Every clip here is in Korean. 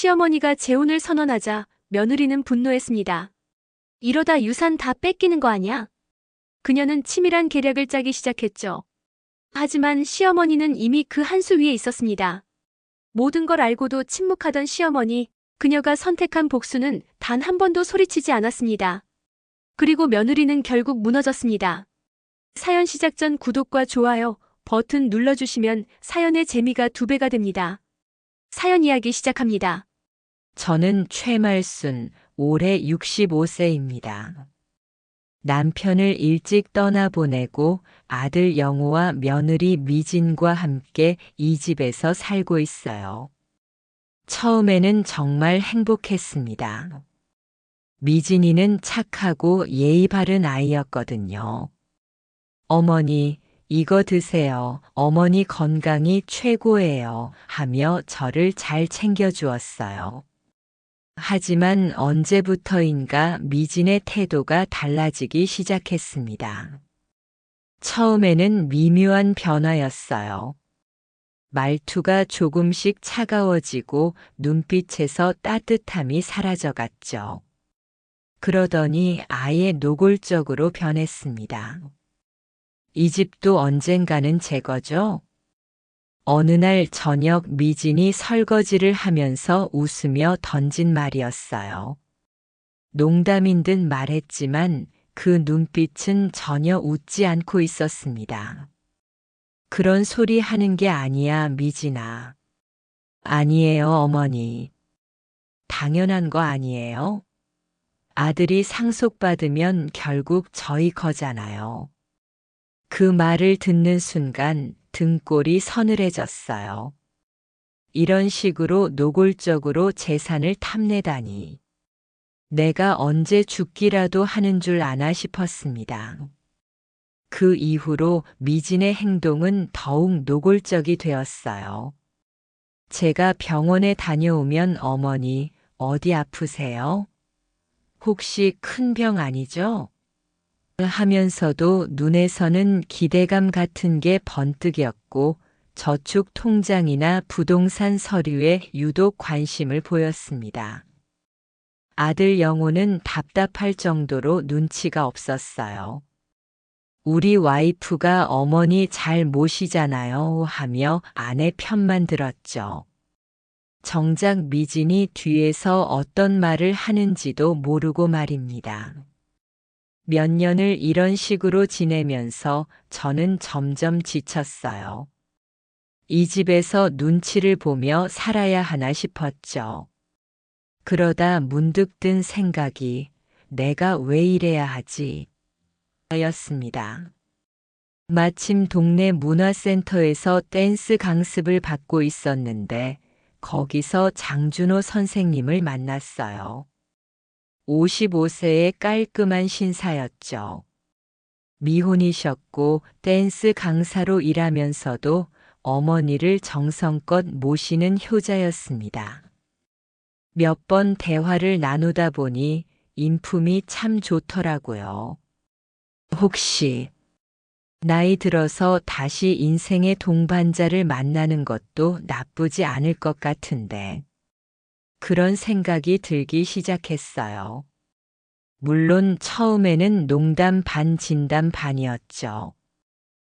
시어머니가 재혼을 선언하자 며느리는 분노했습니다. 이러다 유산 다 뺏기는 거 아니야? 그녀는 치밀한 계략을 짜기 시작했죠. 하지만 시어머니는 이미 그 한 수 위에 있었습니다. 모든 걸 알고도 침묵하던 시어머니, 그녀가 선택한 복수는 단 한 번도 소리치지 않았습니다. 그리고 며느리는 결국 무너졌습니다. 사연 시작 전 구독과 좋아요 버튼 눌러주시면 사연의 재미가 2배가 됩니다. 사연 이야기 시작합니다. 저는 최말순, 올해 65세입니다. 남편을 일찍 떠나보내고 아들 영호와 며느리 미진과 함께 이 집에서 살고 있어요. 처음에는 정말 행복했습니다. 미진이는 착하고 예의 바른 아이였거든요. 어머니, 이거 드세요. 어머니 건강이 최고예요. 하며 저를 잘 챙겨주었어요. 하지만 언제부터인가 미진의 태도가 달라지기 시작했습니다. 처음에는 미묘한 변화였어요. 말투가 조금씩 차가워지고 눈빛에서 따뜻함이 사라져갔죠. 그러더니 아예 노골적으로 변했습니다. 이 집도 언젠가는 제 거죠? 어느 날 저녁 미진이 설거지를 하면서 웃으며 던진 말이었어요. 농담인 듯 말했지만 그 눈빛은 전혀 웃지 않고 있었습니다. 그런 소리 하는 게 아니야, 미진아. 아니에요, 어머니. 당연한 거 아니에요? 아들이 상속받으면 결국 저희 거잖아요. 그 말을 듣는 순간 등골이 서늘해졌어요. 이런 식으로 노골적으로 재산을 탐내다니. 내가 언제 죽기라도 하는 줄 아나 싶었습니다. 그 이후로 미진의 행동은 더욱 노골적이 되었어요. 제가 병원에 다녀오면 어머니, 어디 아프세요? 혹시 큰 병 아니죠? 하면서도 눈에서는 기대감 같은 게 번뜩였고 저축 통장이나 부동산 서류에 유독 관심을 보였습니다. 아들 영호는 답답할 정도로 눈치가 없었어요. 우리 와이프가 어머니 잘 모시잖아요 하며 아내 편만 들었죠. 정작 미진이 뒤에서 어떤 말을 하는지도 모르고 말입니다. 몇 년을 이런 식으로 지내면서 저는 점점 지쳤어요. 이 집에서 눈치를 보며 살아야 하나 싶었죠. 그러다 문득 든 생각이 내가 왜 이래야 하지? 였습니다. 마침 동네 문화센터에서 댄스 강습을 받고 있었는데 거기서 장준호 선생님을 만났어요. 55세의 깔끔한 신사였죠. 미혼이셨고 댄스 강사로 일하면서도 어머니를 정성껏 모시는 효자였습니다. 몇 번 대화를 나누다 보니 인품이 참 좋더라고요. 혹시 나이 들어서 다시 인생의 동반자를 만나는 것도 나쁘지 않을 것 같은데 그런 생각이 들기 시작했어요. 물론 처음에는 농담 반 진담 반이었죠.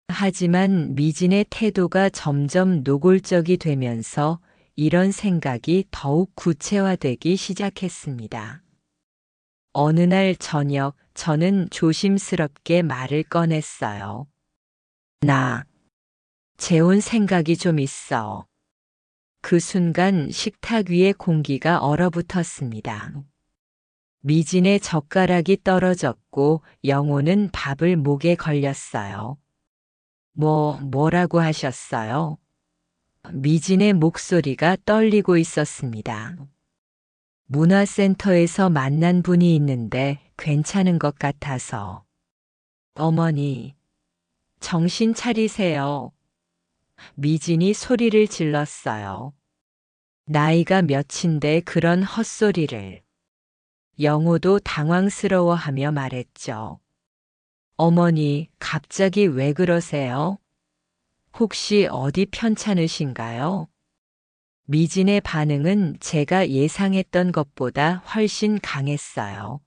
하지만 미진의 태도가 점점 노골적이 되면서 이런 생각이 더욱 구체화되기 시작했습니다. 어느 날 저녁 저는 조심스럽게 말을 꺼냈어요. 나 재혼 생각이 좀 있어. 그 순간 식탁 위의 공기가 얼어붙었습니다. 미진의 젓가락이 떨어졌고 영호는 밥을 목에 걸렸어요. 뭐라고 하셨어요? 미진의 목소리가 떨리고 있었습니다. 문화센터에서 만난 분이 있는데 괜찮은 것 같아서. 어머니, 정신 차리세요. 미진이 소리를 질렀어요. 나이가 몇인데 그런 헛소리를. 영호도 당황스러워하며 말했죠. 어머니, 갑자기 왜 그러세요? 혹시 어디 편찮으신가요? 미진의 반응은 제가 예상했던 것보다 훨씬 강했어요.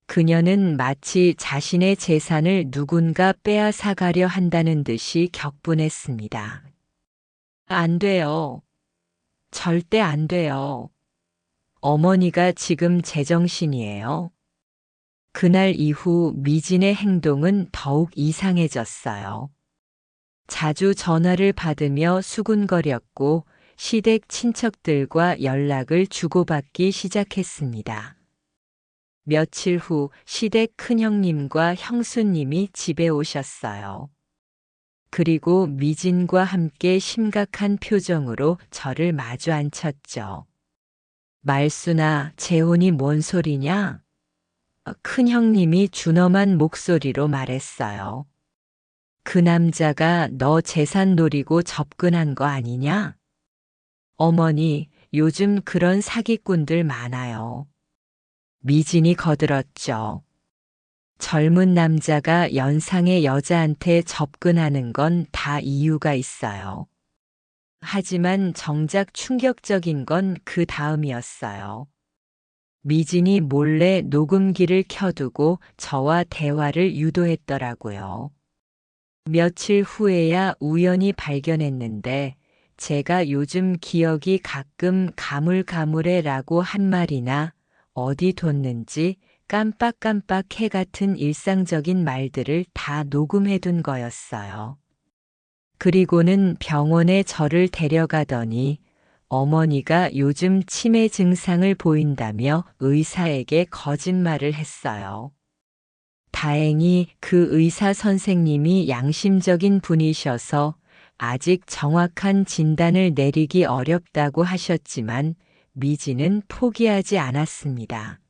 그녀는 마치 자신의 재산을 누군가 빼앗아가려 한다는 듯이 격분했습니다. 안 돼요. 절대 안 돼요. 어머니가 지금 제정신이에요. 그날 이후 미진의 행동은 더욱 이상해졌어요. 자주 전화를 받으며 수군거렸고 시댁 친척들과 연락을 주고받기 시작했습니다. 며칠 후 시댁 큰형님과 형수님이 집에 오셨어요. 그리고 미진과 함께 심각한 표정으로 저를 마주 앉혔죠. 말순아, 재혼이 뭔 소리냐? 큰형님이 준엄한 목소리로 말했어요. 그 남자가 너 재산 노리고 접근한 거 아니냐? 어머니, 요즘 그런 사기꾼들 많아요. 미진이 거들었죠. 젊은 남자가 연상의 여자한테 접근하는 건 다 이유가 있어요. 하지만 정작 충격적인 건 그 다음이었어요. 미진이 몰래 녹음기를 켜두고 저와 대화를 유도했더라고요. 며칠 후에야 우연히 발견했는데 제가 요즘 기억이 가끔 가물가물해라고 한 말이나 어디 뒀는지 깜빡깜빡해 같은 일상적인 말들을 다 녹음해둔 거였어요. 그리고는 병원에 저를 데려가더니 어머니가 요즘 치매 증상을 보인다며 의사에게 거짓말을 했어요. 다행히 그 의사 선생님이 양심적인 분이셔서 아직 정확한 진단을 내리기 어렵다고 하셨지만 미진은 포기하지 않았습니다.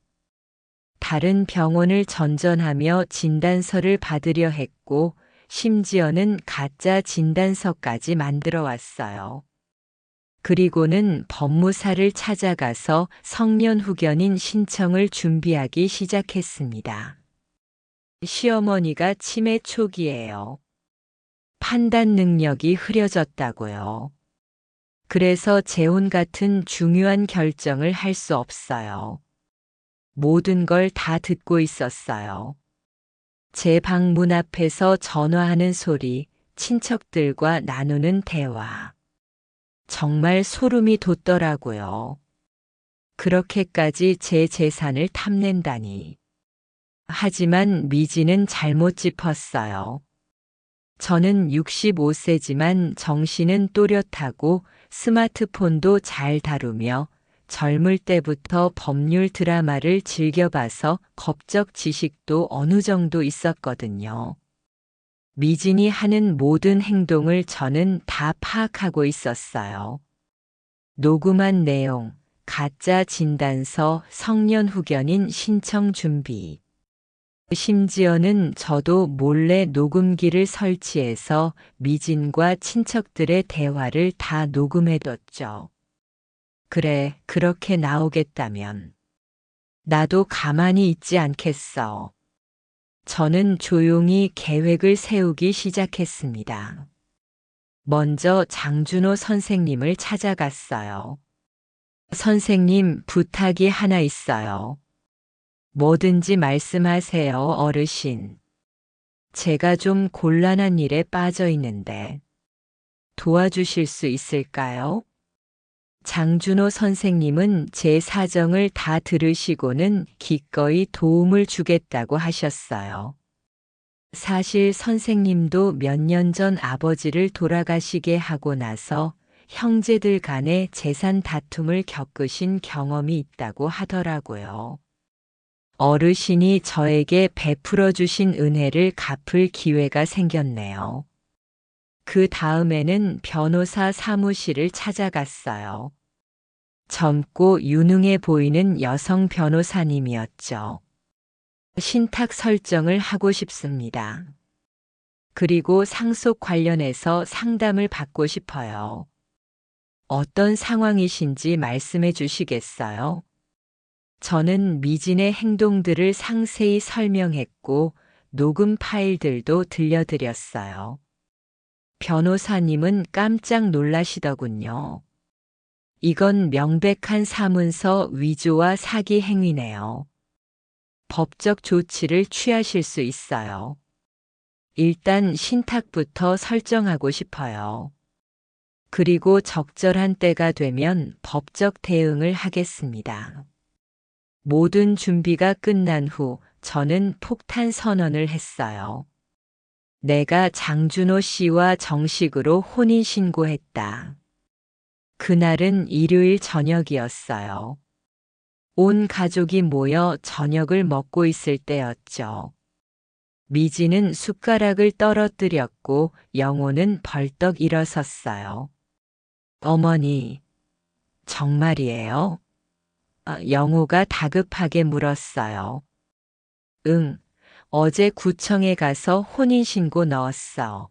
다른 병원을 전전하며 진단서를 받으려 했고 심지어는 가짜 진단서까지 만들어 왔어요. 그리고는 법무사를 찾아가서 성년 후견인 신청을 준비하기 시작했습니다. 시어머니가 치매 초기예요. 판단 능력이 흐려졌다고요. 그래서 재혼 같은 중요한 결정을 할 수 없어요. 모든 걸 다 듣고 있었어요. 제 방 문 앞에서 전화하는 소리, 친척들과 나누는 대화. 정말 소름이 돋더라고요. 그렇게까지 제 재산을 탐낸다니. 하지만 미진은 잘못 짚었어요. 저는 65세지만 정신은 또렷하고 스마트폰도 잘 다루며 젊을 때부터 법률 드라마를 즐겨봐서 법적 지식도 어느 정도 있었거든요. 미진이 하는 모든 행동을 저는 다 파악하고 있었어요. 녹음한 내용, 가짜 진단서, 성년 후견인 신청 준비. 심지어는 저도 몰래 녹음기를 설치해서 미진과 친척들의 대화를 다 녹음해뒀죠. 그래, 그렇게 나오겠다면 나도 가만히 있지 않겠어. 저는 조용히 계획을 세우기 시작했습니다. 먼저 장준호 선생님을 찾아갔어요. 선생님, 부탁이 하나 있어요. 뭐든지 말씀하세요, 어르신. 제가 좀 곤란한 일에 빠져 있는데 도와주실 수 있을까요? 장준호 선생님은 제 사정을 다 들으시고는 기꺼이 도움을 주겠다고 하셨어요. 사실 선생님도 몇 년 전 아버지를 돌아가시게 하고 나서 형제들 간의 재산 다툼을 겪으신 경험이 있다고 하더라고요. 어르신이 저에게 베풀어 주신 은혜를 갚을 기회가 생겼네요. 그 다음에는 변호사 사무실을 찾아갔어요. 젊고 유능해 보이는 여성 변호사님이었죠. 신탁 설정을 하고 싶습니다. 그리고 상속 관련해서 상담을 받고 싶어요. 어떤 상황이신지 말씀해 주시겠어요? 저는 미진의 행동들을 상세히 설명했고 녹음 파일들도 들려드렸어요. 변호사님은 깜짝 놀라시더군요. 이건 명백한 사문서 위조와 사기 행위네요. 법적 조치를 취하실 수 있어요. 일단 신탁부터 설정하고 싶어요. 그리고 적절한 때가 되면 법적 대응을 하겠습니다. 모든 준비가 끝난 후 저는 폭탄 선언을 했어요. 내가 장준호 씨와 정식으로 혼인신고했다. 그날은 일요일 저녁이었어요. 온 가족이 모여 저녁을 먹고 있을 때였죠. 미지는 숟가락을 떨어뜨렸고 영호는 벌떡 일어섰어요. 어머니, 정말이에요? 영호가 다급하게 물었어요. 응, 어제 구청에 가서 혼인신고 넣었어.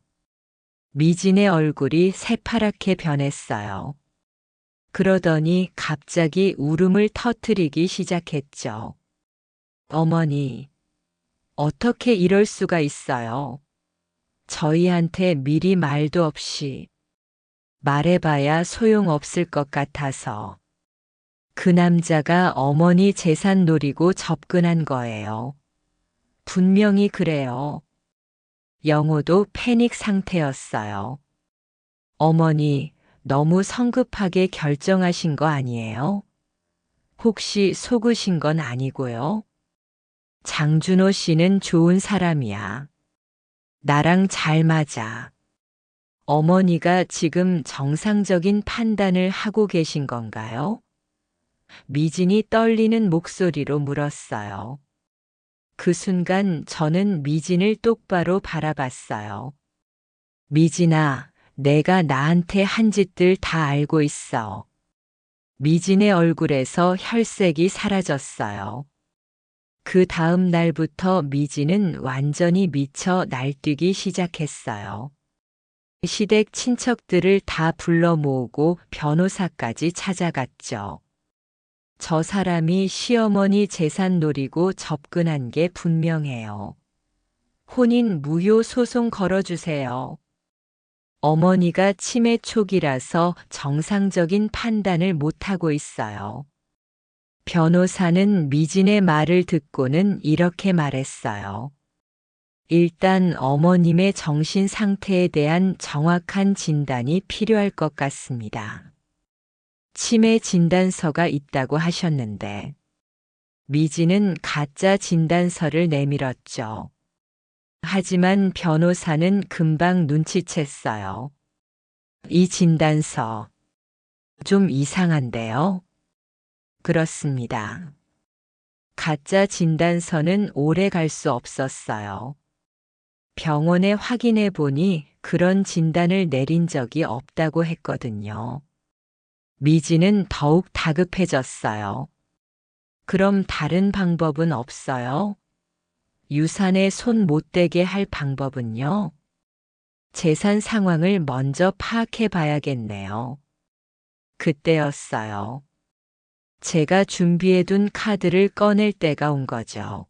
미진의 얼굴이 새파랗게 변했어요. 그러더니 갑자기 울음을 터뜨리기 시작했죠. 어머니, 어떻게 이럴 수가 있어요? 저희한테 미리 말도 없이. 말해봐야 소용없을 것 같아서. 그 남자가 어머니 재산 노리고 접근한 거예요. 분명히 그래요. 영호도 패닉 상태였어요. 어머니, 너무 성급하게 결정하신 거 아니에요? 혹시 속으신 건 아니고요? 장준호 씨는 좋은 사람이야. 나랑 잘 맞아. 어머니가 지금 정상적인 판단을 하고 계신 건가요? 미진이 떨리는 목소리로 물었어요. 그 순간 저는 미진을 똑바로 바라봤어요. 미진아, 내가 나한테 한 짓들 다 알고 있어. 미진의 얼굴에서 혈색이 사라졌어요. 그 다음 날부터 미진은 완전히 미쳐 날뛰기 시작했어요. 시댁 친척들을 다 불러 모으고 변호사까지 찾아갔죠. 저 사람이 시어머니 재산 노리고 접근한 게 분명해요. 혼인 무효 소송 걸어주세요. 어머니가 치매 초기라서 정상적인 판단을 못하고 있어요. 변호사는 미진의 말을 듣고는 이렇게 말했어요. 일단 어머님의 정신 상태에 대한 정확한 진단이 필요할 것 같습니다. 치매 진단서가 있다고 하셨는데, 미진은 가짜 진단서를 내밀었죠. 하지만 변호사는 금방 눈치챘어요. 이 진단서, 좀 이상한데요? 그렇습니다. 가짜 진단서는 오래 갈 수 없었어요. 병원에 확인해 보니 그런 진단을 내린 적이 없다고 했거든요. 미지는 더욱 다급해졌어요. 그럼 다른 방법은 없어요? 유산에 손 못 대게 할 방법은요? 재산 상황을 먼저 파악해 봐야겠네요. 그때였어요. 제가 준비해둔 카드를 꺼낼 때가 온 거죠.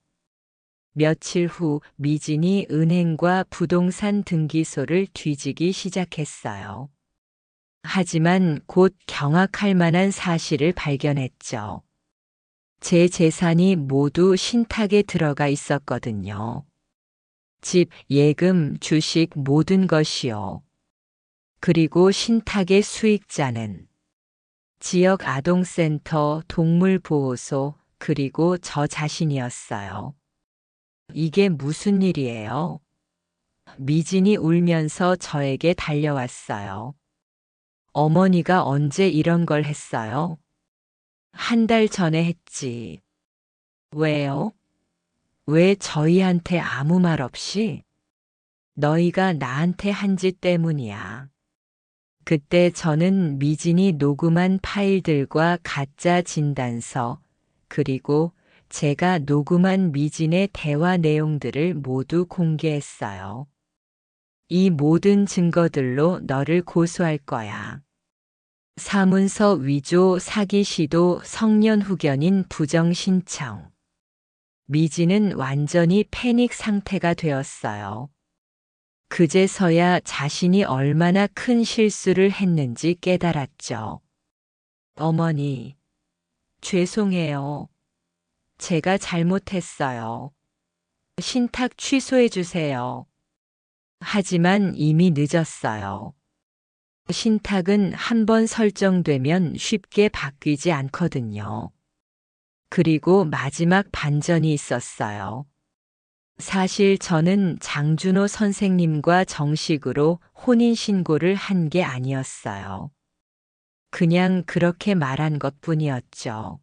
며칠 후 미진이 은행과 부동산 등기소를 뒤지기 시작했어요. 하지만 곧 경악할 만한 사실을 발견했죠. 제 재산이 모두 신탁에 들어가 있었거든요. 집, 예금, 주식 모든 것이요. 그리고 신탁의 수익자는 지역 아동센터, 동물보호소, 그리고 저 자신이었어요. 이게 무슨 일이에요? 미진이 울면서 저에게 달려왔어요. 어머니가 언제 이런 걸 했어요? 한 달 전에 했지. 왜요? 왜 저희한테 아무 말 없이? 너희가 나한테 한 짓 때문이야. 그때 저는 미진이 녹음한 파일들과 가짜 진단서, 그리고 제가 녹음한 미진의 대화 내용들을 모두 공개했어요. 이 모든 증거들로 너를 고소할 거야. 사문서 위조, 사기 시도, 성년 후견인 부정 신청. 미진은 완전히 패닉 상태가 되었어요. 그제서야 자신이 얼마나 큰 실수를 했는지 깨달았죠. 어머니, 죄송해요. 제가 잘못했어요. 신탁 취소해 주세요. 하지만 이미 늦었어요. 신탁은 한 번 설정되면 쉽게 바뀌지 않거든요. 그리고 마지막 반전이 있었어요. 사실 저는 장준호 선생님과 정식으로 혼인신고를 한 게 아니었어요. 그냥 그렇게 말한 것 뿐이었죠.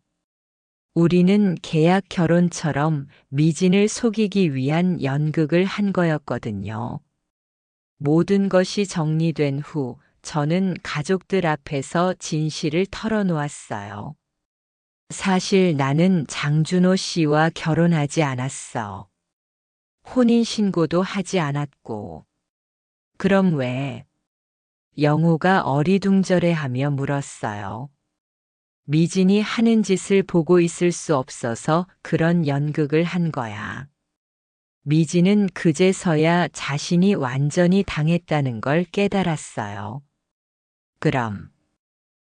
우리는 계약 결혼처럼 미진을 속이기 위한 연극을 한 거였거든요. 모든 것이 정리된 후 저는 가족들 앞에서 진실을 털어놓았어요. 사실 나는 장준호 씨와 결혼하지 않았어. 혼인신고도 하지 않았고. 그럼 왜? 영호가 어리둥절해하며 물었어요. 미진이 하는 짓을 보고 있을 수 없어서 그런 연극을 한 거야. 미진은 그제서야 자신이 완전히 당했다는 걸 깨달았어요.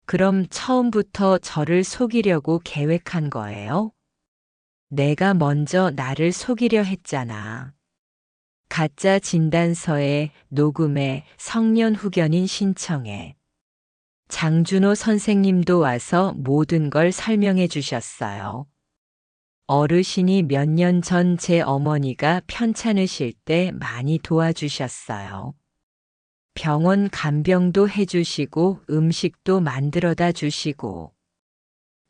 그럼 처음부터 저를 속이려고 계획한 거예요? 내가 먼저 나를 속이려 했잖아. 가짜 진단서에 녹음에 성년 후견인 신청에 장준호 선생님도 와서 모든 걸 설명해 주셨어요. 어르신이 몇 년 전 제 어머니가 편찮으실 때 많이 도와주셨어요. 병원 간병도 해주시고 음식도 만들어다 주시고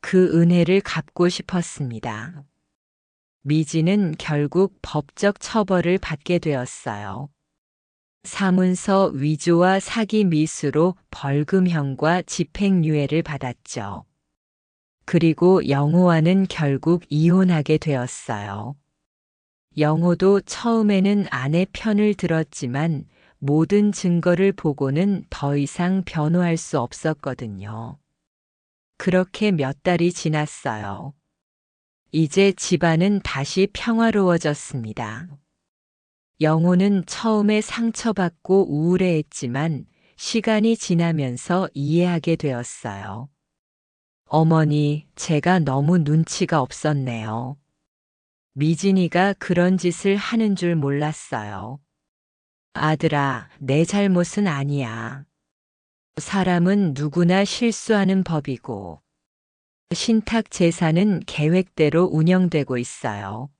그 은혜를 갚고 싶었습니다. 미진은 결국 법적 처벌을 받게 되었어요. 사문서 위조와 사기 미수로 벌금형과 집행유예를 받았죠. 그리고 영호와는 결국 이혼하게 되었어요. 영호도 처음에는 아내 편을 들었지만 모든 증거를 보고는 더 이상 변호할 수 없었거든요. 그렇게 몇 달이 지났어요. 이제 집안은 다시 평화로워졌습니다. 영호는 처음에 상처받고 우울해했지만 시간이 지나면서 이해하게 되었어요. 어머니, 제가 너무 눈치가 없었네요. 미진이가 그런 짓을 하는 줄 몰랐어요. 아들아, 내 잘못은 아니야. 사람은 누구나 실수하는 법이고, 신탁 재산은 계획대로 운영되고 있어요.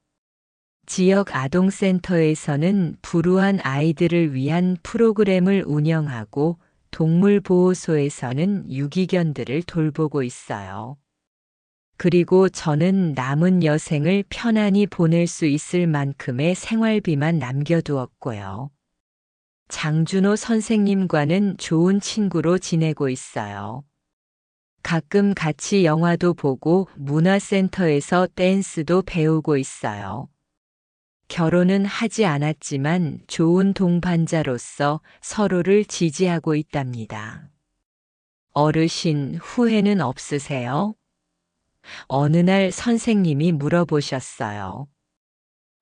지역 아동센터에서는 불우한 아이들을 위한 프로그램을 운영하고 동물보호소에서는 유기견들을 돌보고 있어요. 그리고 저는 남은 여생을 편안히 보낼 수 있을 만큼의 생활비만 남겨두었고요. 장준호 선생님과는 좋은 친구로 지내고 있어요. 가끔 같이 영화도 보고 문화센터에서 댄스도 배우고 있어요. 결혼은 하지 않았지만 좋은 동반자로서 서로를 지지하고 있답니다. 어르신, 후회는 없으세요? 어느 날 선생님이 물어보셨어요.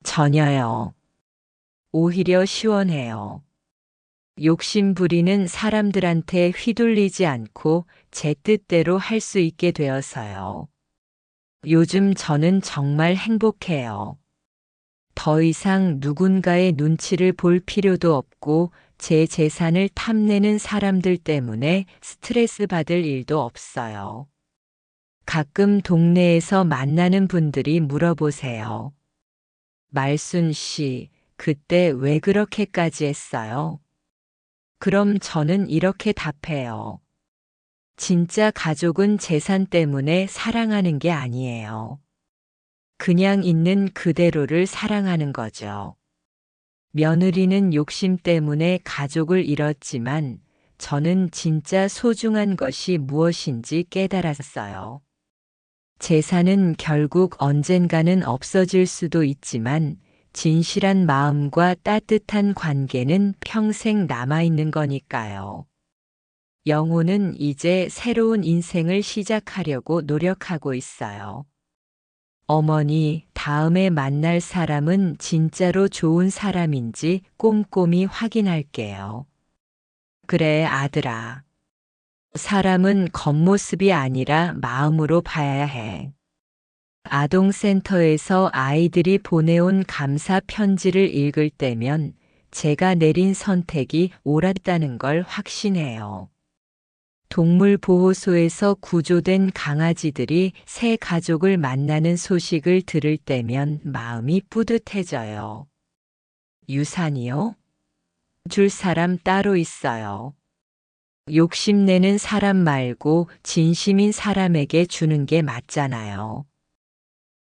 전혀요. 오히려 시원해요. 욕심 부리는 사람들한테 휘둘리지 않고 제 뜻대로 할 수 있게 되어서요. 요즘 저는 정말 행복해요. 더 이상 누군가의 눈치를 볼 필요도 없고 제 재산을 탐내는 사람들 때문에 스트레스 받을 일도 없어요. 가끔 동네에서 만나는 분들이 물어보세요. 말순 씨, 그때 왜 그렇게까지 했어요? 그럼 저는 이렇게 답해요. 진짜 가족은 재산 때문에 사랑하는 게 아니에요. 그냥 있는 그대로를 사랑하는 거죠. 며느리는 욕심 때문에 가족을 잃었지만 저는 진짜 소중한 것이 무엇인지 깨달았어요. 재산은 결국 언젠가는 없어질 수도 있지만 진실한 마음과 따뜻한 관계는 평생 남아있는 거니까요. 영호는 이제 새로운 인생을 시작하려고 노력하고 있어요. 어머니, 다음에 만날 사람은 진짜로 좋은 사람인지 꼼꼼히 확인할게요. 그래, 아들아. 사람은 겉모습이 아니라 마음으로 봐야 해. 아동센터에서 아이들이 보내온 감사 편지를 읽을 때면 제가 내린 선택이 옳았다는 걸 확신해요. 동물보호소에서 구조된 강아지들이 새 가족을 만나는 소식을 들을 때면 마음이 뿌듯해져요. 유산이요? 줄 사람 따로 있어요. 욕심내는 사람 말고 진심인 사람에게 주는 게 맞잖아요.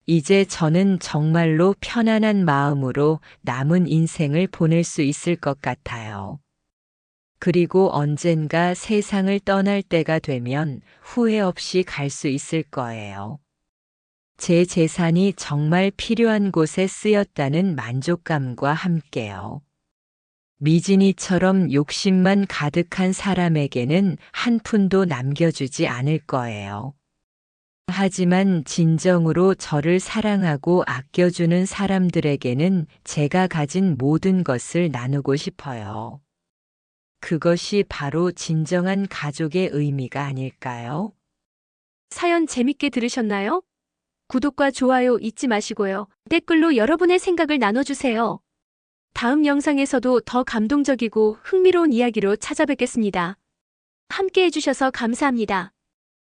이제 저는 정말로 편안한 마음으로 남은 인생을 보낼 수 있을 것 같아요. 그리고 언젠가 세상을 떠날 때가 되면 후회 없이 갈 수 있을 거예요. 제 재산이 정말 필요한 곳에 쓰였다는 만족감과 함께요. 미진이처럼 욕심만 가득한 사람에게는 한 푼도 남겨주지 않을 거예요. 하지만 진정으로 저를 사랑하고 아껴주는 사람들에게는 제가 가진 모든 것을 나누고 싶어요. 그것이 바로 진정한 가족의 의미가 아닐까요? 사연 재밌게 들으셨나요? 구독과 좋아요 잊지 마시고요. 댓글로 여러분의 생각을 나눠주세요. 다음 영상에서도 더 감동적이고 흥미로운 이야기로 찾아뵙겠습니다. 함께 해주셔서 감사합니다.